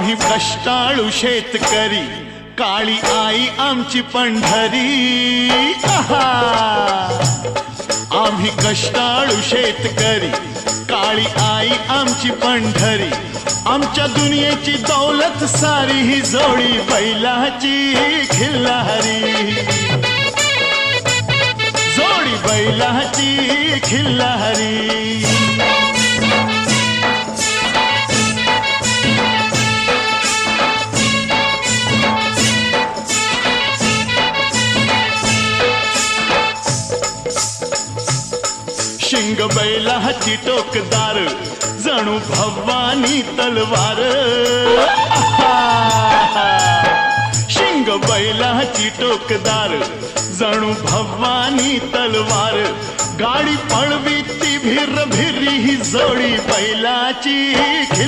आम्ही कष्टाळू शेतकरी, काळी आई आमची पंढरी। आहा! आम्ही कष्टाळू शेतकरी, काळी आई आमची पंढरी। आमच्या दुनियेची दौलत सारी ही जोडी बैलाची खिल्लारी, जोडी बैलाची खिल्लारी। शिंग बैलाची टोकदार, जणू भवानी तलवार। शिंग बैलाची टोकदार, जणू भवानी तलवार। गाडी पळवी ती भिर भिरी, ही जोडी बैलाची खिल्लारी।